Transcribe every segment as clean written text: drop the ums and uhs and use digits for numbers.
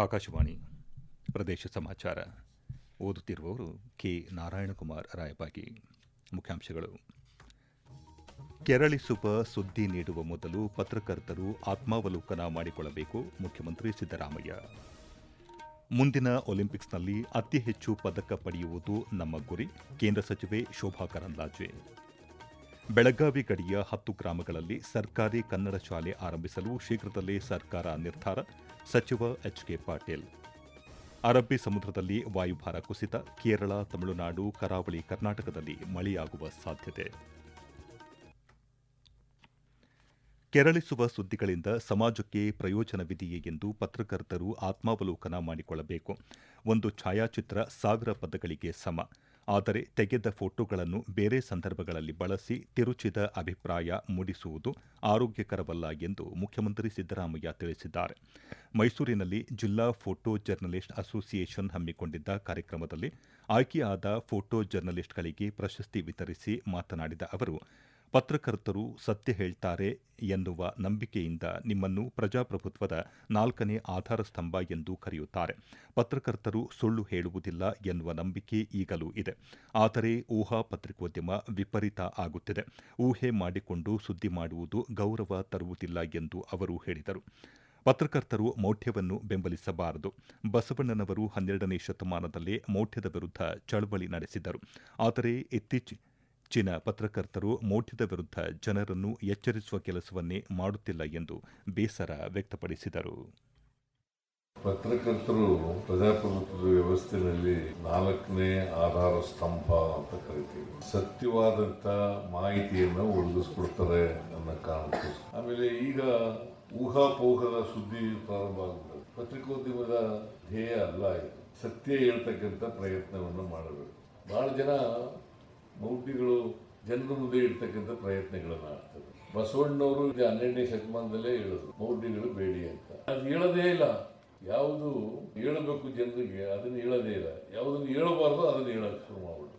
ಆಕಾಶವಾಣಿ ಪ್ರದೇಶ ಸಮಾಚಾರ ಓದುತ್ತಿರುವವರು ಕೆ ನಾರಾಯಣಕುಮಾರ್ ರಾಯಬಾಗಿ. ಮುಖ್ಯಾಂಶಗಳು: ಕೆರಳಿಸುವ ಸುದ್ದಿ ನೀಡುವ ಮೊದಲು ಪತ್ರಕರ್ತರು ಆತ್ಮಾವಲೋಕನ ಮಾಡಿಕೊಳ್ಳಬೇಕು, ಮುಖ್ಯಮಂತ್ರಿ ಸಿದ್ದರಾಮಯ್ಯ. ಮುಂದಿನ ಒಲಿಂಪಿಕ್ಸ್ನಲ್ಲಿ ಅತಿ ಹೆಚ್ಚು ಪದಕ ಪಡೆಯುವುದು ನಮ್ಮ ಗುರಿ, ಕೇಂದ್ರ ಸಚಿವೆ ಶೋಭಾ ಕರಂದ್ಲಾಜೆ. ಬೆಳಗಾವಿ ಗಡಿಯ 10 ಗ್ರಾಮಗಳಲ್ಲಿ ಸರ್ಕಾರಿ ಕನ್ನಡ ಶಾಲೆ ಆರಂಭಿಸಲು ಶೀಘ್ರದಲ್ಲೇ ಸರ್ಕಾರ ನಿರ್ಧಾರ, ಸಚಿವ ಎಚ್.ಕೆ. ಪಾಟೀಲ್. ಅರಬ್ಬಿ ಸಮುದ್ರದಲ್ಲಿ ವಾಯುಭಾರ ಕುಸಿತ, ಕೇರಳ, ತಮಿಳುನಾಡು, ಕರಾವಳಿ ಕರ್ನಾಟಕದಲ್ಲಿ ಮಳೆಯಾಗುವ ಸಾಧ್ಯತೆ. ಕೆರಳಿಸುವ ಸುದ್ದಿಗಳಿಂದ ಸಮಾಜಕ್ಕೆ ಪ್ರಯೋಜನವಿದೆಯೇ ಎಂದು ಪತ್ರಕರ್ತರು ಆತ್ಮಾವಲೋಕನ ಮಾಡಿಕೊಳ್ಳಬೇಕು. ಒಂದು ಛಾಯಾಚಿತ್ರ 1000 ಪದಗಳಿಗೆ ಸಮ. ಆದರೆ ತೆಗೆದ ಫೋಟೋಗಳನ್ನು ಬೇರೆ ಸಂದರ್ಭಗಳಲ್ಲಿ ಬಳಸಿ ತಿರುಚಿದ ಅಭಿಪ್ರಾಯ ಮೂಡಿಸುವುದು ಆರೋಗ್ಯಕರವಲ್ಲ ಎಂದು ಮುಖ್ಯಮಂತ್ರಿ ಸಿದ್ದರಾಮಯ್ಯ ತಿಳಿಸಿದ್ದಾರೆ. ಮೈಸೂರಿನಲ್ಲಿ ಜಿಲ್ಲಾ ಫೋಟೋ ಜರ್ನಲಿಸ್ಟ್ ಅಸೋಸಿಯೇಷನ್ ಹಮ್ಮಿಕೊಂಡಿದ್ದ ಕಾರ್ಯಕ್ರಮದಲ್ಲಿ ಆಯ್ಕೆಯಾದ ಫೋಟೋ ಜರ್ನಲಿಸ್ಟ್ಗಳಿಗೆ ಪ್ರಶಸ್ತಿ ವಿತರಿಸಿ ಮಾತನಾಡಿದ ಅವರು, ಪತ್ರಕರ್ತರು ಸತ್ಯ ಹೇಳ್ತಾರೆ ಎನ್ನುವ ನಂಬಿಕೆಯಿಂದ ನಿಮ್ಮನ್ನು ಪ್ರಜಾಪ್ರಭುತ್ವದ 4ನೇ ಆಧಾರ ಸ್ತಂಭ ಎಂದು ಕರೆಯುತ್ತಾರೆ. ಪತ್ರಕರ್ತರು ಸುಳ್ಳು ಹೇಳುವುದಿಲ್ಲ ಎನ್ನುವ ನಂಬಿಕೆ ಈಗಲೂ ಇದೆ. ಆದರೆ ಊಹಾ ಪತ್ರಿಕೋದ್ಯಮ ವಿಪರೀತ ಆಗುತ್ತಿದೆ. ಊಹೆ ಮಾಡಿಕೊಂಡು ಸುದ್ದಿ ಮಾಡುವುದು ಗೌರವ ತರುವುದಿಲ್ಲ ಎಂದು ಅವರು ಹೇಳಿದರು. ಪತ್ರಕರ್ತರು ಮೌಢ್ಯವನ್ನು ಬೆಂಬಲಿಸಬಾರದು. ಬಸವಣ್ಣನವರು 12ನೇ ಶತಮಾನದಲ್ಲೇ ಮೌಢ್ಯದ ವಿರುದ್ಧ ಚಳವಳಿ ನಡೆಸಿದ್ದರು. ಆದರೆ ಇತ್ತೀಚಿನ ಪತ್ರಕರ್ತರು ಮೌಢ್ಯದ ವಿರುದ್ಧ ಜನರನ್ನು ಎಚ್ಚರಿಸುವ ಕೆಲಸವನ್ನೇ ಮಾಡುತ್ತಿಲ್ಲ ಎಂದು ಬೇಸರ ವ್ಯಕ್ತಪಡಿಸಿದರು. ಪತ್ರಕರ್ತರು ಪ್ರಜಾಪ್ರಭುತ್ವದ ವ್ಯವಸ್ಥೆಯಲ್ಲಿ 4ನೇ ಆಧಾರ ಸ್ತಂಭ ಅಂತ ಕರಿತೀವಿ. ಸತ್ಯವಾದಂತ ಮಾಹಿತಿಯನ್ನು ಒದಗಿಸ್ಕೊಡ್ತಾರೆ ಅನ್ನೋ ಕಾರಣಕ್ಕೆ. ಆಮೇಲೆ ಈಗ ಊಹಾಪೋಹದ ಸುದ್ದಿ ಪ್ರಾರಂಭ ಆಗುತ್ತದೆ. ಪತ್ರಿಕೋದ್ಯಮದ ಧ್ಯೇಯ ಅಲ್ಲ ಇದು. ಸತ್ಯ ಹೇಳ್ತಕ್ಕಂಥ ಪ್ರಯತ್ನವನ್ನು ಮಾಡಬೇಕು. ಬಹಳ ಜನ ಮೌಢ್ಯಗಳು ಜನರ ಮುಂದೆ ಇಡ್ತಕ್ಕಂಥ ಪ್ರಯತ್ನಗಳನ್ನು ಮಾಡ್ತಾರೆ. ಬಸವಣ್ಣವರು 12ನೇ ಶತಮಾನದಲ್ಲೇ ಹೇಳಿದ್ರು, ಮೌಢ್ಯಗಳು ಬೇಡಿ ಅಂತ. ಅದು ಹೇಳೋದೇ ಇಲ್ಲ. ಯಾವುದು ಹೇಳಬೇಕು ಜನರಿಗೆ ಅದನ್ನು ಹೇಳೋದೇ ಇಲ್ಲ. ಯಾವುದನ್ನು ಹೇಳಬಾರ್ದು ಅದನ್ನು ಹೇಳೋಕೆ ಶುರು ಮಾಡ್ಬಿಡ್ತಾರೆ.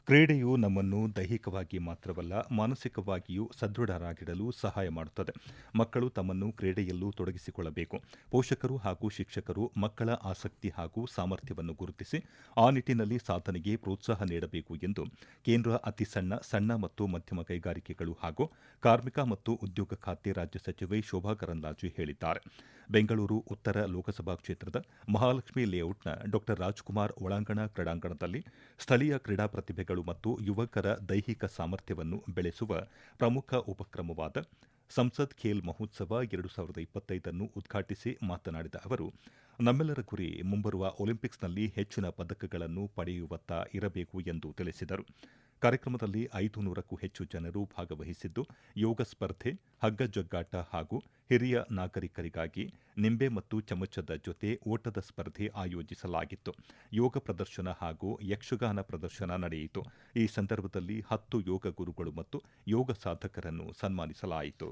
ಕ್ರೀಡೆಯು ನಮ್ಮನ್ನು ದೈಹಿಕವಾಗಿ ಮಾತ್ರವಲ್ಲ, ಮಾನಸಿಕವಾಗಿಯೂ ಸದೃಢರಾಗಿಡಲು ಸಹಾಯ ಮಾಡುತ್ತದೆ. ಮಕ್ಕಳು ತಮ್ಮನ್ನು ಕ್ರೀಡೆಯಲ್ಲೂ ತೊಡಗಿಸಿಕೊಳ್ಳಬೇಕು. ಪೋಷಕರು ಹಾಗೂ ಶಿಕ್ಷಕರು ಮಕ್ಕಳ ಆಸಕ್ತಿ ಹಾಗೂ ಸಾಮರ್ಥ್ಯವನ್ನು ಗುರುತಿಸಿ ಆ ನಿಟ್ಟಿನಲ್ಲಿ ಸಾಧನೆಗೆ ಪ್ರೋತ್ಸಾಹ ನೀಡಬೇಕು ಎಂದು ಕೇಂದ್ರ ಅತಿ ಸಣ್ಣ ಮತ್ತು ಮಧ್ಯಮ ಕೈಗಾರಿಕೆಗಳು ಹಾಗೂ ಕಾರ್ಮಿಕ ಮತ್ತು ಉದ್ಯೋಗ ಖಾತೆ ರಾಜ್ಯ ಸಚಿವೆ ಶೋಭಾ ಕರಂದ್ಲಾಜೆ ಹೇಳಿದ್ದಾರೆ. ಬೆಂಗಳೂರು ಉತ್ತರ ಲೋಕಸಭಾ ಕ್ಷೇತ್ರದ ಮಹಾಲಕ್ಷ್ಮಿ ಲೇಔಟ್ನ ಡಾ ರಾಜ್ಕುಮಾರ್ ಒಳಾಂಗಣ ಕ್ರೀಡಾಂಗಣದಲ್ಲಿ ಸ್ಥಳೀಯ ಕ್ರೀಡಾ ಪ್ರತಿಭೆಗಳು ಮತ್ತು ಯುವಕರ ದೈಹಿಕ ಸಾಮರ್ಥ್ಯವನ್ನು ಬೆಳೆಸುವ ಪ್ರಮುಖ ಉಪಕ್ರಮವಾದ ಸಂಸದ್ ಖೇಲ್ ಮಹೋತ್ಸವ 2025 ಉದ್ಘಾಟಿಸಿ ಮಾತನಾಡಿದ ಅವರು, ನಮ್ಮೆಲ್ಲರ ಗುರಿ ಮುಂಬರುವ ಒಲಿಂಪಿಕ್ಸ್ನಲ್ಲಿ ಹೆಚ್ಚಿನ ಪದಕಗಳನ್ನು ಪಡೆಯುವತ್ತ ಇರಬೇಕು ಎಂದು ತಿಳಿಸಿದರು. ಕಾರ್ಯಕ್ರಮದಲ್ಲಿ 500ಕ್ಕೂ ಹೆಚ್ಚು ಜನರು ಭಾಗವಹಿಸಿದ್ದು, ಯೋಗ ಸ್ಪರ್ಧೆ, ಹಗ್ಗ ಜಗ್ಗಾಟ ಹಾಗೂ ಹಿರಿಯ ನಾಗರಿಕರಿಗಾಗಿ ನಿಂಬೆ ಮತ್ತು ಚಮಚದ ಜೊತೆ ಓಟದ ಸ್ಪರ್ಧೆ ಆಯೋಜಿಸಲಾಗಿತ್ತು. ಯೋಗ ಪ್ರದರ್ಶನ ಹಾಗೂ ಯಕ್ಷಗಾನ ಪ್ರದರ್ಶನ ನಡೆಯಿತು. ಈ ಸಂದರ್ಭದಲ್ಲಿ 10 ಯೋಗ ಗುರುಗಳು ಮತ್ತು ಯೋಗ ಸಾಧಕರನ್ನು ಸನ್ಮಾನಿಸಲಾಯಿತು.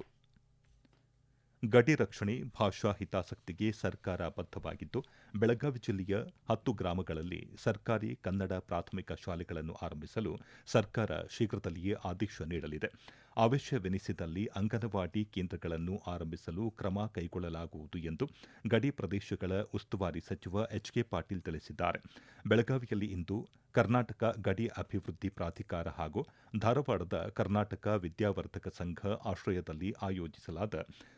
ಗಡಿ ರಕ್ಷಣೆ, ಭಾಷಾ ಹಿತಾಸಕ್ತಿಗೆ ಸರ್ಕಾರ ಬದ್ಧವಾಗಿದ್ದು, ಬೆಳಗಾವಿ ಜಿಲ್ಲೆಯ 10 ಗ್ರಾಮಗಳಲ್ಲಿ ಸರ್ಕಾರಿ ಕನ್ನಡ ಪ್ರಾಥಮಿಕ ಶಾಲೆಗಳನ್ನು ಆರಂಭಿಸಲು ಸರ್ಕಾರ ಶೀಘ್ರದಲ್ಲಿಯೇ ಆದೇಶ ನೀಡಲಿದೆ. ಅವಶ್ಯವೆನಿಸಿದಲ್ಲಿ ಅಂಗನವಾಡಿ ಕೇಂದ್ರಗಳನ್ನು ಆರಂಭಿಸಲು ಕ್ರಮ ಕೈಗೊಳ್ಳಲಾಗುವುದು ಎಂದು ಗಡಿ ಪ್ರದೇಶಗಳ ಉಸ್ತುವಾರಿ ಸಚಿವ ಎಚ್.ಕೆ. ಪಾಟೀಲ್ ತಿಳಿಸಿದ್ದಾರೆ. ಬೆಳಗಾವಿಯಲ್ಲಿ ಇಂದು ಕರ್ನಾಟಕ ಗಡಿ ಅಭಿವೃದ್ಧಿ ಪ್ರಾಧಿಕಾರ ಹಾಗೂ ಧಾರವಾಡದ ಕರ್ನಾಟಕ ವಿದ್ಯಾವರ್ಧಕ ಸಂಘ ಆಶ್ರಯದಲ್ಲಿ ಆಯೋಜಿಸಲಾದ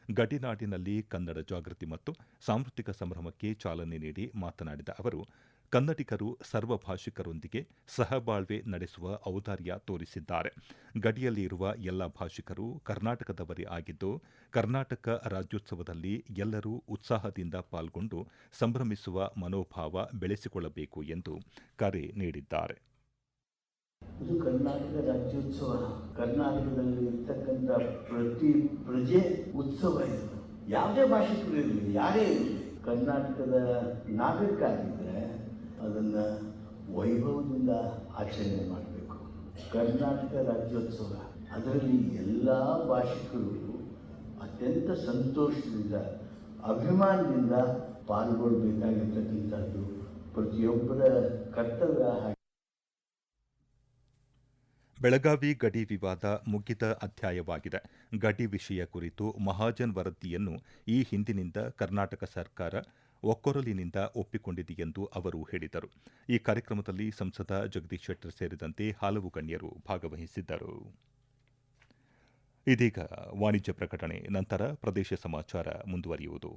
ಗಡಿನಾಡಿನಲ್ಲಿ ಕನ್ನಡ ಜಾಗೃತಿ ಮತ್ತು ಸಾಂಸ್ಕೃತಿಕ ಸಂಭ್ರಮಕ್ಕೆ ಚಾಲನೆ ನೀಡಿ ಮಾತನಾಡಿದ ಅವರು, ಕನ್ನಡಿಗರು ಸರ್ವಭಾಷಿಕರೊಂದಿಗೆ ಸಹಬಾಳ್ವೆ ನಡೆಸುವ ಔದಾರ್ಯ ತೋರಿಸಿದ್ದಾರೆ. ಗಡಿಯಲ್ಲಿ ಇರುವ ಎಲ್ಲ ಭಾಷಿಕರು ಕರ್ನಾಟಕದವರೇ ಆಗಿದ್ದು, ಕರ್ನಾಟಕ ರಾಜ್ಯೋತ್ಸವದಲ್ಲಿ ಎಲ್ಲರೂ ಉತ್ಸಾಹದಿಂದ ಪಾಲ್ಗೊಂಡು ಸಂಭ್ರಮಿಸುವ ಮನೋಭಾವ ಬೆಳೆಸಿಕೊಳ್ಳಬೇಕು ಎಂದು ಕರೆ ನೀಡಿದ್ದಾರೆ. ಇದು ಕರ್ನಾಟಕ ರಾಜ್ಯೋತ್ಸವ. ಕರ್ನಾಟಕದಲ್ಲಿ ಇರ್ತಕ್ಕಂಥ ಪ್ರತಿ ಪ್ರಜೆ ಉತ್ಸವ ಇದು. ಯಾವುದೇ ಭಾಷಿಕರು ಇರಲಿ, ಯಾರೇ ಇರಲಿ, ಕರ್ನಾಟಕದ ನಾಗರಿಕ ಆಗಿದ್ದರೆ ಅದನ್ನು ವೈಭವದಿಂದ ಆಚರಣೆ ಮಾಡಬೇಕು. ಕರ್ನಾಟಕ ರಾಜ್ಯೋತ್ಸವ, ಅದರಲ್ಲಿ ಎಲ್ಲ ಭಾಷಿಕರು ಅತ್ಯಂತ ಸಂತೋಷದಿಂದ ಅಭಿಮಾನದಿಂದ ಪಾಲ್ಗೊಳ್ಳಬೇಕಾಗಿರ್ತಕ್ಕಂಥದ್ದು ಪ್ರತಿಯೊಬ್ಬರ ಕರ್ತವ್ಯ. ಬೆಳಗಾವಿ ಗಡಿ ವಿವಾದ ಮುಗಿದ ಅಧ್ಯಾಯವಾಗಿದೆ. ಗಡಿ ವಿಷಯ ಕುರಿತು ಮಹಾಜನ್ ವರದಿಯನ್ನು ಈ ಹಿಂದಿನಿಂದ ಕರ್ನಾಟಕ ಸರ್ಕಾರ ಒಕ್ಕೊರಲಿನಿಂದ ಒಪ್ಪಿಕೊಂಡಿದೆ ಎಂದು ಅವರು ಹೇಳಿದರು. ಈ ಕಾರ್ಯಕ್ರಮದಲ್ಲಿ ಸಂಸದ ಜಗದೀಶ್ ಶೆಟ್ಟರ್ ಸೇರಿದಂತೆ ಹಲವು ಗಣ್ಯರು ಭಾಗವಹಿಸಿದ್ದರು. ಇದೀಗ ವಾಣಿಜ್ಯ ಪ್ರಕಟಣೆ, ನಂತರ ಪ್ರದೇಶ ಸಮಾಚಾರ ಮುಂದುವರಿಯುವುದು.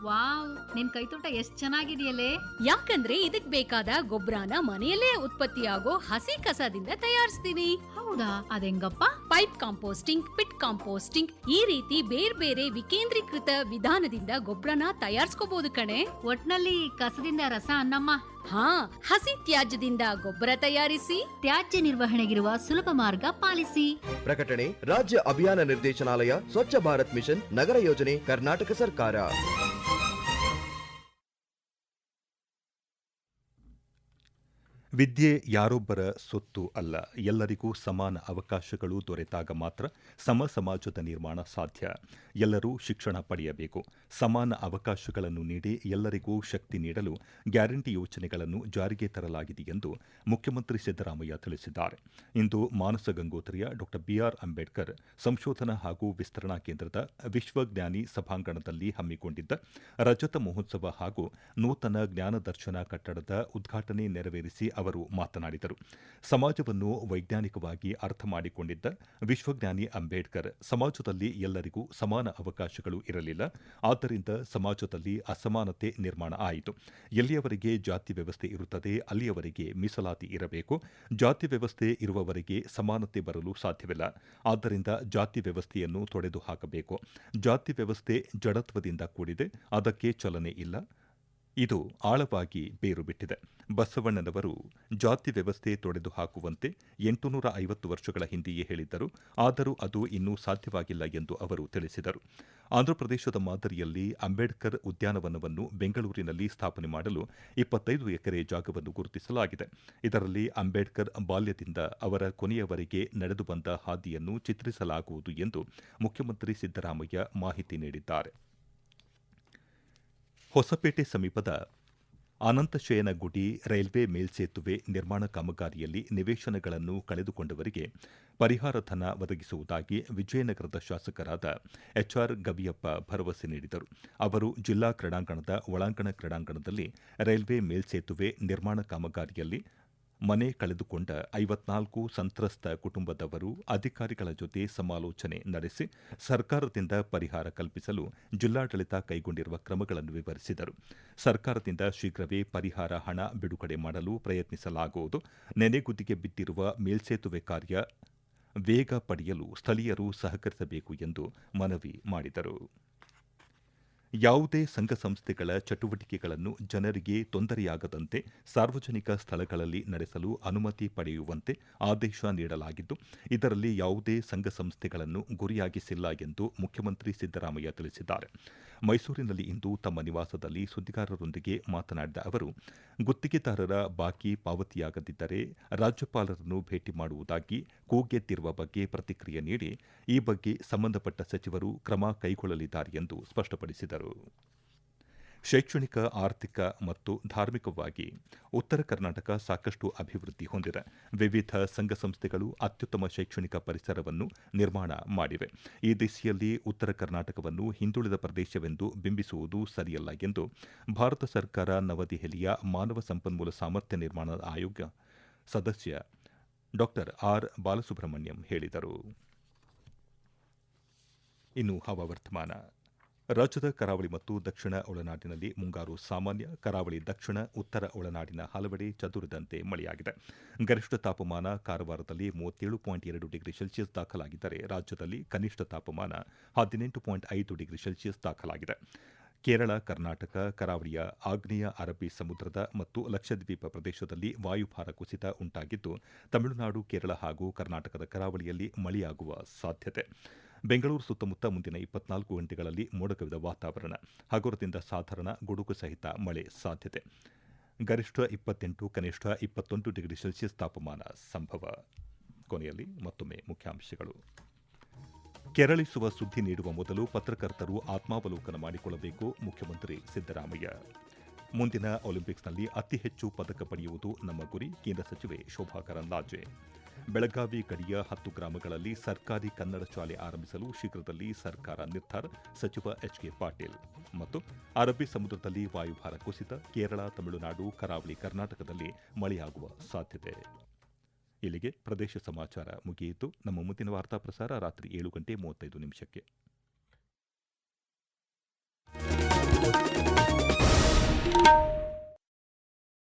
ವಾವ್, ನಿನ್ ಕೈತೋಟ ಎಷ್ಟ್ ಚೆನ್ನಾಗಿದೆಯಲ್ಲೇ. ಯಾಕಂದ್ರೆ ಇದಕ್ ಬೇಕಾದ ಗೊಬ್ಬರನ ಮನೆಯಲ್ಲೇ ಉತ್ಪತ್ತಿಯಾಗೋ ಹಸಿ ಕಸದಿಂದ ತಯಾರಿಸ್ತೀನಿ. ಹೌದಾ, ಅದೆಂಗಪ್ಪ? ಪೈಪ್ ಕಾಂಪೋಸ್ಟಿಂಗ್, ಪಿಟ್ ಕಾಂಪೋಸ್ಟಿಂಗ್, ಈ ರೀತಿ ಬೇರೆ ಬೇರೆ ವಿಕೇಂದ್ರೀಕೃತ ವಿಧಾನದಿಂದ ಗೊಬ್ಬರನ ತಯಾರಿಸ್ಕೋಬಹುದು ಕಣೆ. ಒಟ್ನಲ್ಲಿ ಕಸದಿಂದ ರಸ ಅನ್ನಮ್ಮ. ಹಾ, ಹಸಿ ತ್ಯಾಜ್ಯದಿಂದ ಗೊಬ್ಬರ ತಯಾರಿಸಿ ತ್ಯಾಜ್ಯ ನಿರ್ವಹಣೆಗಿರುವ ಸುಲಭ ಮಾರ್ಗ ಪಾಲಿಸಿ. ಪ್ರಕಟಣೆ ರಾಜ್ಯ ಅಭಿಯಾನ ನಿರ್ದೇಶನಾಲಯ, ಸ್ವಚ್ಛ ಭಾರತ್ ಮಿಷನ್, ನಗರ ಯೋಜನೆ, ಕರ್ನಾಟಕ ಸರ್ಕಾರ. ವಿದ್ಯೆ ಯಾರೊಬ್ಬರ ಸೊತ್ತು ಅಲ್ಲ. ಎಲ್ಲರಿಗೂ ಸಮಾನ ಅವಕಾಶಗಳು ದೊರೆತಾಗ ಮಾತ್ರ ಸಮ ಸಮಾಜದ ನಿರ್ಮಾಣ ಸಾಧ್ಯ. ಎಲ್ಲರೂ ಶಿಕ್ಷಣ ಪಡೆಯಬೇಕು. ಸಮಾನ ಅವಕಾಶಗಳನ್ನು ನೀಡಿ ಎಲ್ಲರಿಗೂ ಶಕ್ತಿ ನೀಡಲು ಗ್ಯಾರಂಟಿ ಯೋಜನೆಗಳನ್ನು ಜಾರಿಗೆ ತರಲಾಗಿದೆ ಎಂದು ಮುಖ್ಯಮಂತ್ರಿ ಸಿದ್ದರಾಮಯ್ಯ ತಿಳಿಸಿದ್ದಾರೆ. ಇಂದು ಮಾನಸ ಗಂಗೋತ್ರಿಯ ಡಾ ಬಿಆರ್ ಅಂಬೇಡ್ಕರ್ ಸಂಶೋಧನಾ ಹಾಗೂ ವಿಸ್ತರಣಾ ಕೇಂದ್ರದ ವಿಶ್ವಜ್ಞಾನಿ ಸಭಾಂಗಣದಲ್ಲಿ ಹಮ್ಮಿಕೊಂಡಿದ್ದ ರಜತ ಮಹೋತ್ಸವ ಹಾಗೂ ನೂತನ ಜ್ಞಾನದರ್ಶನ ಕಟ್ಟಡದ ಉದ್ಘಾಟನೆ ನೆರವೇರಿಸಿ ಅವರು ಮಾತನಾಡಿದರು. ಸಮಾಜವನ್ನು ವೈಜ್ಞಾನಿಕವಾಗಿ ಅರ್ಥ ಮಾಡಿಕೊಂಡಿದ್ದ ವಿಶ್ವಜ್ಞಾನಿ ಅಂಬೇಡ್ಕರ್ ಸಮಾಜದಲ್ಲಿ ಎಲ್ಲರಿಗೂ ಸಮಾನ ಅವಕಾಶಗಳು ಇರಲಿಲ್ಲ. ಆದ್ದರಿಂದ ಸಮಾಜದಲ್ಲಿ ಅಸಮಾನತೆ ನಿರ್ಮಾಣ ಆಯಿತು. ಎಲ್ಲಿಯವರೆಗೆ ಜಾತಿ ವ್ಯವಸ್ಥೆ ಇರುತ್ತದೆ ಅಲ್ಲಿಯವರೆಗೆ ಮೀಸಲಾತಿ ಇರಬೇಕು. ಜಾತಿ ವ್ಯವಸ್ಥೆ ಇರುವವರೆಗೆ ಸಮಾನತೆ ಬರಲು ಸಾಧ್ಯವಿಲ್ಲ. ಆದ್ದರಿಂದ ಜಾತಿ ವ್ಯವಸ್ಥೆಯನ್ನು ತೊಡೆದು ಹಾಕಬೇಕು. ಜಾತಿ ವ್ಯವಸ್ಥೆ ಜಡತ್ವದಿಂದ ಕೂಡಿದೆ, ಅದಕ್ಕೆ ಚಲನೆ ಇಲ್ಲ. ಇದು ಆಳವಾಗಿ ಬೇರು ಬಿಟ್ಟಿದೆ. ಬಸವಣ್ಣನವರು ಜಾತಿ ವ್ಯವಸ್ಥೆ ತೊಡೆದು ಹಾಕುವಂತೆ 850 ವರ್ಷಗಳ ಹಿಂದೆಯೇ ಹೇಳಿದ್ದರು. ಆದರೂ ಅದು ಇನ್ನೂ ಸಾಧ್ಯವಾಗಿಲ್ಲ ಎಂದು ಅವರು ತಿಳಿಸಿದರು. ಆಂಧ್ರಪ್ರದೇಶದ ಮಾದರಿಯಲ್ಲಿ ಅಂಬೇಡ್ಕರ್ ಉದ್ಯಾನವನವನ್ನು ಬೆಂಗಳೂರಿನಲ್ಲಿ ಸ್ಥಾಪನೆ ಮಾಡಲು 25 ಎಕರೆ ಜಾಗವನ್ನು ಗುರುತಿಸಲಾಗಿದೆ. ಇದರಲ್ಲಿ ಅಂಬೇಡ್ಕರ್ ಬಾಲ್ಯದಿಂದ ಅವರ ಕೊನೆಯವರೆಗೆ ನಡೆದು ಬಂದ ಹಾದಿಯನ್ನು ಚಿತ್ರಿಸಲಾಗುವುದು ಎಂದು ಮುಖ್ಯಮಂತ್ರಿ ಸಿದ್ದರಾಮಯ್ಯ ಮಾಹಿತಿ ನೀಡಿದ್ದಾರೆ. ಹೊಸಪೇಟೆ ಸಮೀಪದ ಅನಂತಶಯನಗುಡಿ ರೈಲ್ವೆ ಮೇಲ್ಸೇತುವೆ ನಿರ್ಮಾಣ ಕಾಮಗಾರಿಯಲ್ಲಿ ನಿವೇಶನಗಳನ್ನು ಕಳೆದುಕೊಂಡವರಿಗೆ ಪರಿಹಾರ ಧನ ಒದಗಿಸುವುದಾಗಿ ವಿಜಯನಗರದ ಶಾಸಕರಾದ ಎಚ್ಆರ್ ಗವಿಯಪ್ಪ ಭರವಸೆ ನೀಡಿದರು. ಅವರು ಜಿಲ್ಲಾ ಕ್ರೀಡಾಂಗಣದ ಒಳಾಂಗಣ ಕ್ರೀಡಾಂಗಣದಲ್ಲಿ ರೈಲ್ವೆ ಮೇಲ್ಸೇತುವೆ ನಿರ್ಮಾಣ ಕಾಮಗಾರಿಯಲ್ಲಿ ಮನೆ ಕಳೆದುಕೊಂಡ 54 ಸಂತ್ರಸ್ತ ಕುಟುಂಬದವರು ಅಧಿಕಾರಿಗಳ ಜೊತೆ ಸಮಾಲೋಚನೆ ನಡೆಸಿ ಸರ್ಕಾರದಿಂದ ಪರಿಹಾರ ಕಲ್ಪಿಸಲು ಜಿಲ್ಲಾಡಳಿತ ಕೈಗೊಂಡಿರುವ ಕ್ರಮಗಳನ್ನು ವಿವರಿಸಿದರು. ಸರ್ಕಾರದಿಂದ ಶೀಘ್ರವೇ ಪರಿಹಾರ ಹಣ ಬಿಡುಗಡೆ ಮಾಡಲು ಪ್ರಯತ್ನಿಸಲಾಗುವುದು. ನೆನೆಗುದಿಗೆ ಬಿದ್ದಿರುವ ಮೇಲ್ಸೇತುವೆ ಕಾರ್ಯ ವೇಗ ಪಡೆಯಲು ಸ್ಥಳೀಯರು ಸಹಕರಿಸಬೇಕು ಎಂದು ಮನವಿ ಮಾಡಿದರು. ಯಾವುದೇ ಸಂಘ ಸಂಸ್ಥೆಗಳ ಚಟುವಟಿಕೆಗಳನ್ನು ಜನರಿಗೆ ತೊಂದರೆಯಾಗದಂತೆ ಸಾರ್ವಜನಿಕ ಸ್ಥಳಗಳಲ್ಲಿ ನಡೆಸಲು ಅನುಮತಿ ಪಡೆಯುವಂತೆ ಆದೇಶ ನೀಡಲಾಗಿದ್ದು, ಇದರಲ್ಲಿ ಯಾವುದೇ ಸಂಘ ಸಂಸ್ಥೆಗಳನ್ನು ಗುರಿಯಾಗಿಸಿಲ್ಲ ಎಂದು ಮುಖ್ಯಮಂತ್ರಿ ಸಿದ್ದರಾಮಯ್ಯ ತಿಳಿಸಿದ್ದಾರೆ. ಮೈಸೂರಿನಲ್ಲಿ ಇಂದು ತಮ್ಮ ನಿವಾಸದಲ್ಲಿ ಸುದ್ದಿಗಾರರೊಂದಿಗೆ ಮಾತನಾಡಿದ ಅವರು, ಗುತ್ತಿಗೆದಾರರ ಬಾಕಿ ಪಾವತಿಯಾಗದಿದ್ದರೆ ರಾಜ್ಯಪಾಲರನ್ನು ಭೇಟಿ ಮಾಡುವುದಾಗಿ ಕೂಗೆದ್ದಿರುವ ಬಗ್ಗೆ ಪ್ರತಿಕ್ರಿಯೆ ನೀಡಿ, ಈ ಬಗ್ಗೆ ಸಂಬಂಧಪಟ್ಟ ಸಚಿವರು ಕ್ರಮ ಕೈಗೊಳ್ಳಲಿದ್ದಾರೆ ಎಂದು ಸ್ಪಷ್ಟಪಡಿಸಿದರು. ಶೈಕ್ಷಣಿಕ, ಆರ್ಥಿಕ ಮತ್ತು ಧಾರ್ಮಿಕವಾಗಿ ಉತ್ತರ ಕರ್ನಾಟಕ ಸಾಕಷ್ಟು ಅಭಿವೃದ್ಧಿ ಹೊಂದಿದೆ. ವಿವಿಧ ಸಂಘ ಸಂಸ್ಥೆಗಳು ಅತ್ಯುತ್ತಮ ಶೈಕ್ಷಣಿಕ ಪರಿಸರವನ್ನು ನಿರ್ಮಾಣ ಮಾಡಿವೆ. ಈ ದಿಸೆಯಲ್ಲಿ ಉತ್ತರ ಕರ್ನಾಟಕವನ್ನು ಹಿಂದುಳಿದ ಪ್ರದೇಶವೆಂದು ಬಿಂಬಿಸುವುದು ಸರಿಯಲ್ಲ ಎಂದು ಭಾರತ ಸರ್ಕಾರ ನವದೆಹಲಿಯ ಮಾನವ ಸಂಪನ್ಮೂಲ ಸಾಮರ್ಥ್ಯ ನಿರ್ಮಾಣ ಆಯೋಗ ಸದಸ್ಯ ಡಾ ಆರ್ ಬಾಲಸುಬ್ರಹ್ಮಣ್ಯಂ ಹೇಳಿದರು. ಇನ್ನು ಹವಾವರ್ತಮಾನ. ರಾಜ್ಯದ ಕರಾವಳಿ ಮತ್ತು ದಕ್ಷಿಣ ಒಳನಾಡಿನಲ್ಲಿ ಮುಂಗಾರು ಸಾಮಾನ್ಯ, ಕರಾವಳಿ, ದಕ್ಷಿಣ, ಉತ್ತರ ಒಳನಾಡಿನ ಹಲವೆಡೆ ಚದುರಿದಂತೆ ಮಳೆಯಾಗಿದೆ. ಗರಿಷ್ಠ ತಾಪಮಾನ ಕಾರವಾರದಲ್ಲಿ 37.2 ಡಿಗ್ರಿ ಸೆಲ್ಸಿಯಸ್ ದಾಖಲಾಗಿದ್ದರೆ ರಾಜ್ಯದಲ್ಲಿ ಕನಿಷ್ಠ ತಾಪಮಾನ 18.5 ಡಿಗ್ರಿ ಸೆಲ್ಸಿಯಸ್ ದಾಖಲಾಗಿದೆ. ಕೇರಳ, ಕರ್ನಾಟಕ, ಕರಾವಳಿಯ ಆಗ್ನೇಯ ಅರಬ್ಬಿ ಸಮುದ್ರದ ಮತ್ತು ಲಕ್ಷದ್ವೀಪ ಪ್ರದೇಶದಲ್ಲಿ ವಾಯುಭಾರ ಕುಸಿತ ಉಂಟಾಗಿದ್ದು, ತಮಿಳುನಾಡು, ಕೇರಳ ಹಾಗೂ ಕರ್ನಾಟಕದ ಕರಾವಳಿಯಲ್ಲಿ ಮಳೆಯಾಗುವ ಸಾಧ್ಯತೆ. ಬೆಂಗಳೂರು ಸುತ್ತಮುತ್ತ ಮುಂದಿನ 24 ಗಂಟೆಗಳಲ್ಲಿ ಮೋಡ ಕವಿದ ವಾತಾವರಣ, ಹಗುರದಿಂದ ಸಾಧಾರಣ ಗುಡುಗು ಸಹಿತ ಮಳೆ ಸಾಧ್ಯತೆ. ಗರಿಷ್ಠ 28, ಕನಿಷ್ಠ 21 ಡಿಗ್ರಿ ಸೆಲ್ಸಿಯಸ್ ತಾಪಮಾನ ಸಂಭವ. ಕೊನೆಯಲ್ಲಿ ಮತ್ತೊಮ್ಮೆ ಮುಖ್ಯಾಂಶಗಳು. ಕೆರಳಿಸುವ ಸುದ್ದಿ ನೀಡುವ ಮೊದಲು ಪತ್ರಕರ್ತರು ಆತ್ಮಾವಲೋಕನ ಮಾಡಿಕೊಳ್ಳಬೇಕು, ಮುಖ್ಯಮಂತ್ರಿ ಸಿದ್ದರಾಮಯ್ಯ. ಮುಂದಿನ ಒಲಿಂಪಿಕ್ಸ್ನಲ್ಲಿ ಅತಿ ಹೆಚ್ಚು ಪದಕ ಪಡೆಯುವುದು ನಮ್ಮ ಗುರಿ, ಕೇಂದ್ರ ಸಚಿವೆ ಶೋಭಾ ಕರಂದ್ಲಾಜೆ. ಬೆಳಗಾವಿ ಗಡಿಯ 10 ಗ್ರಾಮಗಳಲ್ಲಿ ಸರ್ಕಾರಿ ಕನ್ನಡ ಶಾಲೆ ಆರಂಭಿಸಲು ಶೀಘ್ರದಲ್ಲಿ ಸರ್ಕಾರ ನಿರ್ಧಾರ, ಸಚಿವ ಎಚ್ಕೆ ಪಾಟೀಲ್. ಮತ್ತು ಅರಬ್ಬಿ ಸಮುದ್ರದಲ್ಲಿ ವಾಯುಭಾರ ಕುಸಿತ, ಕೇರಳ, ತಮಿಳುನಾಡು, ಕರಾವಳಿ ಕರ್ನಾಟಕದಲ್ಲಿ ಮಳೆಯಾಗುವ ಸಾಧ್ಯತೆ. ಇಲ್ಲಿಗೆ ಪ್ರದೇಶ ಸಮಾಚಾರ ಮುಗಿಯಿತು. ನಮ್ಮ ಮುಂದಿನ ವಾರ್ತಾ ಪ್ರಸಾರ ರಾತ್ರಿ 7:35.